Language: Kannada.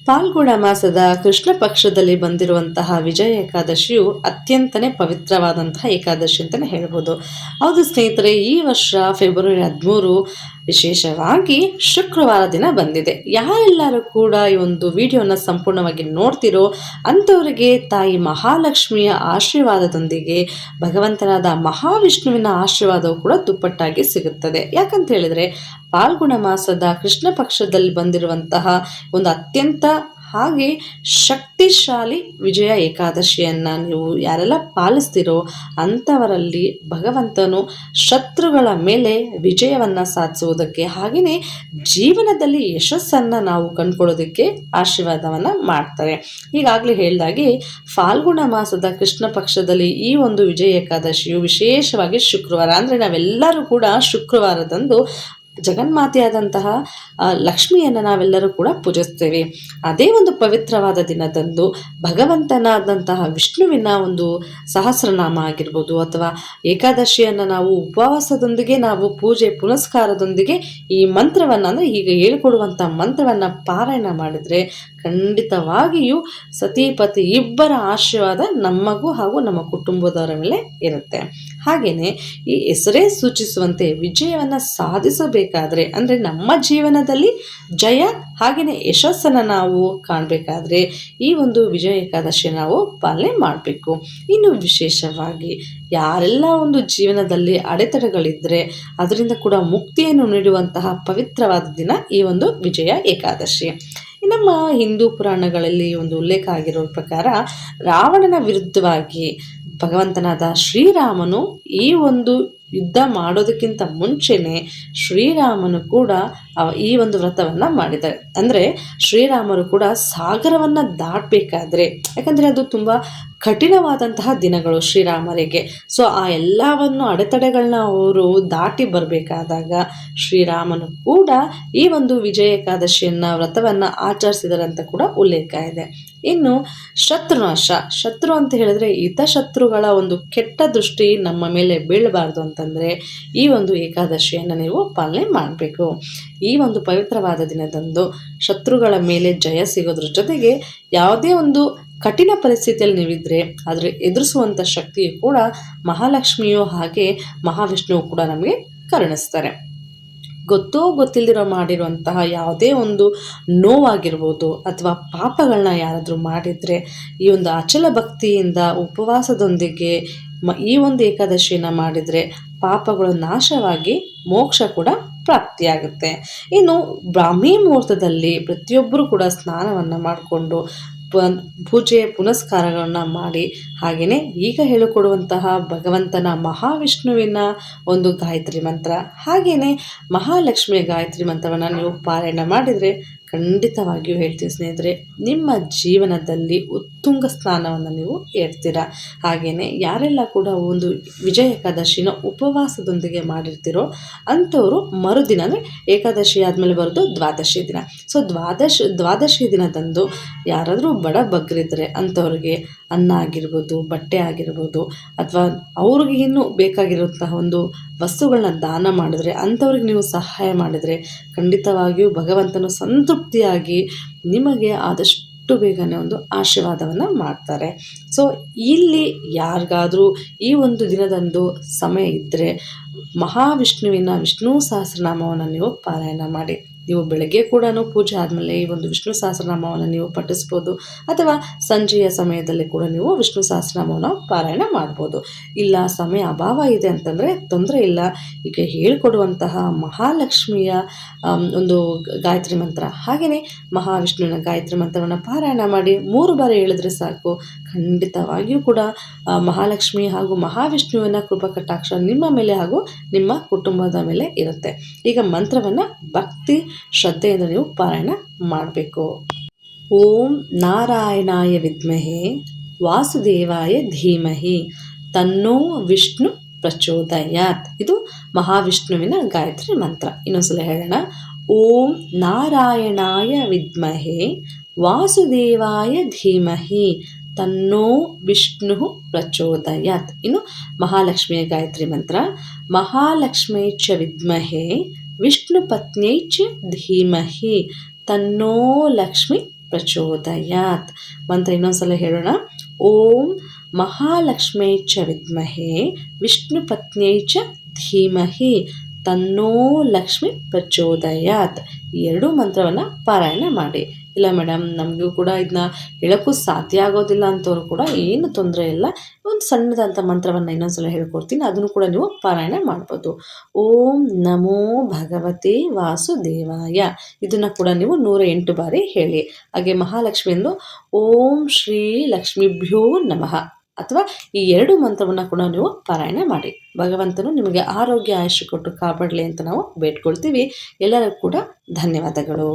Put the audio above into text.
ಫಾಲ್ಗುಣ ಮಾಸದ ಕೃಷ್ಣ ಪಕ್ಷದಲ್ಲಿ ಬಂದಿರುವಂತಹ ವಿಜಯ ಏಕಾದಶಿಯು ಅತ್ಯಂತನೇ ಪವಿತ್ರವಾದಂತಹ ಏಕಾದಶಿ ಅಂತಲೇ ಹೇಳ್ಬೋದು. ಹೌದು ಸ್ನೇಹಿತರೆ, ಈ ವರ್ಷ ಫೆಬ್ರವರಿ 13 ವಿಶೇಷವಾಗಿ ಶುಕ್ರವಾರ ದಿನ ಬಂದಿದೆ. ಯಾರೆಲ್ಲರೂ ಕೂಡ ಈ ಒಂದು ವಿಡಿಯೋನ ಸಂಪೂರ್ಣವಾಗಿ ನೋಡ್ತಿರೋ ಅಂಥವರಿಗೆ ತಾಯಿ ಮಹಾಲಕ್ಷ್ಮಿಯ ಆಶೀರ್ವಾದದೊಂದಿಗೆ ಭಗವಂತನಾದ ಮಹಾವಿಷ್ಣುವಿನ ಆಶೀರ್ವಾದವು ಕೂಡ ದುಪ್ಪಟ್ಟಾಗಿ ಸಿಗುತ್ತದೆ. ಯಾಕಂತ ಹೇಳಿದ್ರೆ ಫಾಲ್ಗುಣ ಮಾಸದ ಕೃಷ್ಣ ಪಕ್ಷದಲ್ಲಿ ಬಂದಿರುವಂತಹ ಒಂದು ಅತ್ಯಂತ ಹಾಗೆ ಶಕ್ತಿಶಾಲಿ ವಿಜಯ ಏಕಾದಶಿಯನ್ನು ನೀವು ಯಾರೆಲ್ಲ ಪಾಲಿಸ್ತಿರೋ ಅಂಥವರಲ್ಲಿ ಭಗವಂತನು ಶತ್ರುಗಳ ಮೇಲೆ ವಿಜಯವನ್ನು ಸಾಧಿಸುವುದಕ್ಕೆ ಹಾಗೆಯೇ ಜೀವನದಲ್ಲಿ ಯಶಸ್ಸನ್ನು ನಾವು ಕಂಡುಕೊಳ್ಳೋದಕ್ಕೆ ಆಶೀರ್ವಾದವನ್ನು ಮಾಡ್ತಾರೆ. ಈಗಾಗಲೇ ಹೇಳಿದಾಗೆ ಫಾಲ್ಗುಣ ಮಾಸದ ಕೃಷ್ಣ ಪಕ್ಷದಲ್ಲಿ ಈ ಒಂದು ವಿಜಯ ಏಕಾದಶಿಯು ವಿಶೇಷವಾಗಿ ಶುಕ್ರವಾರ, ಅಂದರೆ ನಾವೆಲ್ಲರೂ ಕೂಡ ಶುಕ್ರವಾರದಂದು ಜಗನ್ಮಾತೆಯಾದಂತಹ ಲಕ್ಷ್ಮಿಯನ್ನು ನಾವೆಲ್ಲರೂ ಕೂಡ ಪೂಜಿಸ್ತೇವೆ. ಅದೇ ಒಂದು ಪವಿತ್ರವಾದ ದಿನದಂದು ಭಗವಂತನಾದಂತಹ ವಿಷ್ಣುವಿನ ಒಂದು ಸಹಸ್ರನಾಮ ಆಗಿರ್ಬೋದು ಅಥವಾ ಏಕಾದಶಿಯನ್ನು ನಾವು ಉಪವಾಸದೊಂದಿಗೆ ನಾವು ಪೂಜೆ ಪುನಸ್ಕಾರದೊಂದಿಗೆ ಈ ಮಂತ್ರವನ್ನು, ಅಂದರೆ ಈಗ ಹೇಳ್ಕೊಡುವಂಥ ಮಂತ್ರವನ್ನು ಪಾರಾಯಣ ಮಾಡಿದರೆ ಖಂಡಿತವಾಗಿಯೂ ಸತಿಪತಿ ಇಬ್ಬರ ಆಶೀರ್ವಾದ ನಮಗೂ ಹಾಗೂ ನಮ್ಮ ಕುಟುಂಬದವರ ಮೇಲೆ ಇರುತ್ತೆ. ಹಾಗೆಯೇ ಈ ಹೆಸರೇ ಸೂಚಿಸುವಂತೆ ವಿಜಯವನ್ನು ಸಾಧಿಸಬೇಕಾದ್ರೆ, ಅಂದರೆ ನಮ್ಮ ಜೀವನದಲ್ಲಿ ಜಯ ಹಾಗೆಯೇ ಯಶಸ್ಸನ್ನು ನಾವು ಕಾಣಬೇಕಾದ್ರೆ ಈ ಒಂದು ವಿಜಯ ಏಕಾದಶಿ ನಾವು ಪಾಲನೆ ಮಾಡಬೇಕು. ಇನ್ನು ವಿಶೇಷವಾಗಿ ಯಾರೆಲ್ಲ ಒಂದು ಜೀವನದಲ್ಲಿ ಅಡೆತಡೆಗಳಿದ್ದರೆ ಅದರಿಂದ ಕೂಡ ಮುಕ್ತಿಯನ್ನು ನೀಡುವಂತಹ ಪವಿತ್ರವಾದ ದಿನ ಈ ಒಂದು ವಿಜಯ ಏಕಾದಶಿ. ನಮ್ಮ ಹಿಂದೂ ಪುರಾಣಗಳಲ್ಲಿ ಒಂದು ಉಲ್ಲೇಖ ಆಗಿರೋ ಪ್ರಕಾರ ರಾವಣನ ವಿರುದ್ಧವಾಗಿ ಭಗವಂತನಾದ ಶ್ರೀರಾಮನು ಈ ಒಂದು ಯುದ್ಧ ಮಾಡೋದಕ್ಕಿಂತ ಮುಂಚೆನೇ ಶ್ರೀರಾಮನು ಕೂಡ ಈ ಒಂದು ವ್ರತವನ್ನು ಮಾಡಿದ್ದಾರೆ. ಅಂದರೆ ಶ್ರೀರಾಮರು ಕೂಡ ಸಾಗರವನ್ನು ದಾಟಬೇಕಾದ್ರೆ, ಯಾಕಂದರೆ ಅದು ತುಂಬ ಕಠಿಣವಾದಂತಹ ದಿನಗಳು ಶ್ರೀರಾಮರಿಗೆ. ಸೊ ಆ ಎಲ್ಲವನ್ನು ಅಡೆತಡೆಗಳನ್ನ ಅವರು ದಾಟಿ ಬರಬೇಕಾದಾಗ ಶ್ರೀರಾಮನು ಕೂಡ ಈ ಒಂದು ವಿಜಯ ಏಕಾದಶಿಯನ್ನು ವ್ರತವನ್ನು ಆಚರಿಸಿದರೆ ಅಂತ ಕೂಡ ಉಲ್ಲೇಖ ಇದೆ. ಇನ್ನು ಶತ್ರುನಾಶ, ಶತ್ರು ಅಂತ ಹೇಳಿದ್ರೆ ಹಿತಶತ್ರುಗಳ ಒಂದು ಕೆಟ್ಟ ದೃಷ್ಟಿ ನಮ್ಮ ಮೇಲೆ ಬೀಳಬಾರ್ದು ಅಂತಂದರೆ ಈ ಒಂದು ಏಕಾದಶಿಯನ್ನು ನೀವು ಪಾಲನೆ ಮಾಡಬೇಕು. ಈ ಒಂದು ಪವಿತ್ರವಾದ ದಿನದಂದು ಶತ್ರುಗಳ ಮೇಲೆ ಜಯ ಸಿಗೋದ್ರ ಜೊತೆಗೆ ಯಾವುದೇ ಒಂದು ಕಠಿಣ ಪರಿಸ್ಥಿತಿಯಲ್ಲಿ ನೀವಿದ್ರೆ ಆದರೆ ಎದುರಿಸುವಂಥ ಶಕ್ತಿಯು ಕೂಡ ಮಹಾಲಕ್ಷ್ಮಿಯು ಹಾಗೆ ಮಹಾವಿಷ್ಣುವು ಕೂಡ ನಮಗೆ ಕರುಣಿಸ್ತಾರೆ. ಗೊತ್ತೋ ಗೊತ್ತಿಲ್ಲದಿರೋ ಮಾಡಿರುವಂತಹ ಯಾವುದೇ ಒಂದು ನೋವಾಗಿರ್ಬೋದು ಅಥವಾ ಪಾಪಗಳನ್ನ ಯಾರಾದರೂ ಮಾಡಿದರೆ ಈ ಒಂದು ಅಚಲ ಭಕ್ತಿಯಿಂದ ಉಪವಾಸದೊಂದಿಗೆ ಈ ಒಂದು ಏಕಾದಶಿಯನ್ನು ಮಾಡಿದರೆ ಪಾಪಗಳು ನಾಶವಾಗಿ ಮೋಕ್ಷ ಕೂಡ ಪ್ರಾಪ್ತಿಯಾಗುತ್ತೆ. ಇನ್ನು ಬ್ರಾಹ್ಮಿ ಮುಹೂರ್ತದಲ್ಲಿ ಪ್ರತಿಯೊಬ್ಬರೂ ಕೂಡ ಸ್ನಾನವನ್ನು ಮಾಡಿಕೊಂಡು ಪೂಜೆ ಪುನಸ್ಕಾರಗಳನ್ನು ಮಾಡಿ ಹಾಗೆಯೇ ಈಗ ಹೇಳಿಕೊಡುವಂತಹ ಭಗವಂತನ ಮಹಾವಿಷ್ಣುವಿನ ಒಂದು ಗಾಯತ್ರಿ ಮಂತ್ರ ಹಾಗೆಯೇ ಮಹಾಲಕ್ಷ್ಮಿಯ ಗಾಯತ್ರಿ ಮಂತ್ರವನ್ನು ನೀವು ಪಾರಾಯಣ ಮಾಡಿದರೆ ಖಂಡಿತವಾಗಿಯೂ ಹೇಳ್ತೀವಿ ಸ್ನೇಹಿತರೆ, ನಿಮ್ಮ ಜೀವನದಲ್ಲಿ ಉತ್ತುಂಗ ಸ್ಥಾನವನ್ನು ನೀವು ಏರ್ತೀರಾ. ಹಾಗೆಯೇ ಯಾರೆಲ್ಲ ಕೂಡ ಒಂದು ವಿಜಯ ಏಕಾದಶಿನ ಉಪವಾಸದೊಂದಿಗೆ ಮಾಡಿರ್ತೀರೋ ಅಂಥವರು ಮರುದಿನ, ಅಂದರೆ ಏಕಾದಶಿ ಆದಮೇಲೆ ಬರೋದು ದ್ವಾದಶಿ ದಿನ. ಸೊ ದ್ವಾದಶಿ ದಿನದಂದು ಯಾರಾದರೂ ಬಡ ಬಗ್ಗರಿದ್ದರೆ ಅಂಥವ್ರಿಗೆ ಅನ್ನ ಆಗಿರ್ಬೋದು, ಬಟ್ಟೆ ಆಗಿರ್ಬೋದು ಅಥವಾ ಅವ್ರಿಗೆ ಇನ್ನೂ ಬೇಕಾಗಿರುವಂತಹ ಒಂದು ವಸ್ತುಗಳನ್ನ ದಾನ ಮಾಡಿದ್ರೆ ಅಂಥವ್ರಿಗೆ ನೀವು ಸಹಾಯ ಮಾಡಿದರೆ ಖಂಡಿತವಾಗಿಯೂ ಭಗವಂತನು ಸಂತೃಪ್ತಿಯಾಗಿ ನಿಮಗೆ ಆದಷ್ಟು ಬೇಗನೆ ಒಂದು ಆಶೀರ್ವಾದವನ್ನು ಮಾಡ್ತಾರೆ. ಸೊ ಇಲ್ಲಿ ಯಾರಿಗಾದರೂ ಈ ಒಂದು ದಿನದಂದು ಸಮಯ ಇದ್ದರೆ ಮಹಾವಿಷ್ಣುವಿನ ವಿಷ್ಣು ಸಹಸ್ರನಾಮವನ್ನು ನೀವು ಪಾರಾಯಣ ಮಾಡಿ. ನೀವು ಬೆಳಗ್ಗೆ ಕೂಡ ಪೂಜೆ ಆದಮೇಲೆ ಈ ಒಂದು ವಿಷ್ಣು ಸಹಸ್ರನಾಮವನ್ನು ನೀವು ಪಠಿಸ್ಬೋದು ಅಥವಾ ಸಂಜೆಯ ಸಮಯದಲ್ಲಿ ಕೂಡ ನೀವು ವಿಷ್ಣು ಸಹಸ್ರನಾಮವನ್ನು ಪಾರಾಯಣ ಮಾಡ್ಬೋದು. ಇಲ್ಲ ಸಮಯ ಅಭಾವ ಇದೆ ಅಂತಂದರೆ ತೊಂದರೆ ಇಲ್ಲ, ಈಗ ಹೇಳ್ಕೊಡುವಂತಹ ಮಹಾಲಕ್ಷ್ಮಿಯ ಒಂದು ಗಾಯತ್ರಿ ಮಂತ್ರ ಹಾಗೆಯೇ ಮಹಾವಿಷ್ಣುವಿನ ಗಾಯತ್ರಿ ಮಂತ್ರವನ್ನು ಪಾರಾಯಣ ಮಾಡಿ 3 ಬಾರಿ ಹೇಳಿದ್ರೆ ಸಾಕು. ಖಂಡಿತವಾಗಿಯೂ ಕೂಡ ಮಹಾಲಕ್ಷ್ಮಿ ಹಾಗೂ ಮಹಾವಿಷ್ಣುವಿನ ಕೃಪಾ ಕಟಾಕ್ಷ ನಿಮ್ಮ ಮೇಲೆ ಹಾಗೂ ನಿಮ್ಮ ಕುಟುಂಬದ ಮೇಲೆ ಇರುತ್ತೆ. ಈಗ ಮಂತ್ರವನ್ನು ಭಕ್ತಿ ಶ್ರದ್ಧೆಯಿಂದ ನೀವು ಪಾರಾಯಣ ಮಾಡಬೇಕು. ಓಂ ನಾರಾಯಣಾಯ ವಿದ್ಮಹೆ ವಾಸುದೇವಾಯ ಧೀಮಹಿ ತನ್ನೋ ವಿಷ್ಣು ಪ್ರಚೋದಯಾತ್. ಇದು ಮಹಾವಿಷ್ಣುವಿನ ಗಾಯತ್ರಿ ಮಂತ್ರ. ಇನ್ನೊಂದ್ಸಲ ಹೇಳೋಣ. ಓಂ ನಾರಾಯಣಾಯ ವಿದ್ಮಹೆ ವಾಸುದೇವಾಯ ಧೀಮಹಿ ತನ್ನೋ ವಿಷ್ಣು ಪ್ರಚೋದಯಾತ್. ಇನ್ನು ಮಹಾಲಕ್ಷ್ಮಿಯ ಗಾಯತ್ರಿ ಮಂತ್ರ. ಮಹಾಲಕ್ಷ್ಮೀ ಚ ವಿದ್ಮಹೆ ವಿಷ್ಣು ಪತ್ನ್ಯೈ ಚ ಧೀಮಹಿ ತನ್ನೋ ಲಕ್ಷ್ಮಿ ಪ್ರಚೋದಯಾತ್. ಮಂತ್ರ ಇನ್ನೊಂದ್ಸಲ ಹೇಳೋಣ. ಓಂ ಮಹಾಲಕ್ಷ್ಮೈ ಚ ವಿದ್ಮಹೇ ವಿಷ್ಣು ಪತ್ನ್ಯೈ ಚ ಧೀಮಹಿ ತನ್ನೋ ಲಕ್ಷ್ಮಿ ಪ್ರಚೋದಯಾತ್. ಈ ಎರಡೂ ಮಂತ್ರವನ್ನು ಪಾರಾಯಣ ಮಾಡಿ. ಇಲ್ಲ ಮೇಡಮ್, ನಮಗೂ ಕೂಡ ಇದನ್ನ ಹೇಳೋಕ್ಕೂ ಸಾಧ್ಯ ಆಗೋದಿಲ್ಲ ಅಂತವ್ರು ಕೂಡ ಏನು ತೊಂದರೆ ಇಲ್ಲ, ಒಂದು ಸಣ್ಣದಂಥ ಮಂತ್ರವನ್ನು ಇನ್ನೊಂದ್ಸಲ ಹೇಳ್ಕೊಡ್ತೀನಿ, ಅದನ್ನು ಕೂಡ ನೀವು ಪಾರಾಯಣ ಮಾಡ್ಬೋದು. ಓಂ ನಮೋ ಭಗವತೆ ವಾಸುದೇವಾಯ. ಇದನ್ನು ಕೂಡ ನೀವು 108 ಬಾರಿ ಹೇಳಿ. ಹಾಗೆ ಮಹಾಲಕ್ಷ್ಮಿಯನ್ನು ಓಂ ಶ್ರೀ ಲಕ್ಷ್ಮೀಭ್ಯೋ ನಮಃ ಅಥವಾ ಈ 2 ಮಂತ್ರವನ್ನು ಕೂಡ ನೀವು ಪಾರಾಯಣ ಮಾಡಿ. ಭಗವಂತನು ನಿಮಗೆ ಆರೋಗ್ಯ ಆಯುಷ್ಯ ಕೊಟ್ಟು ಕಾಪಾಡಲಿ ಅಂತ ನಾವು ಬೇಡ್ಕೊಳ್ತೀವಿ. ಎಲ್ಲರಿಗೂ ಕೂಡ ಧನ್ಯವಾದಗಳು.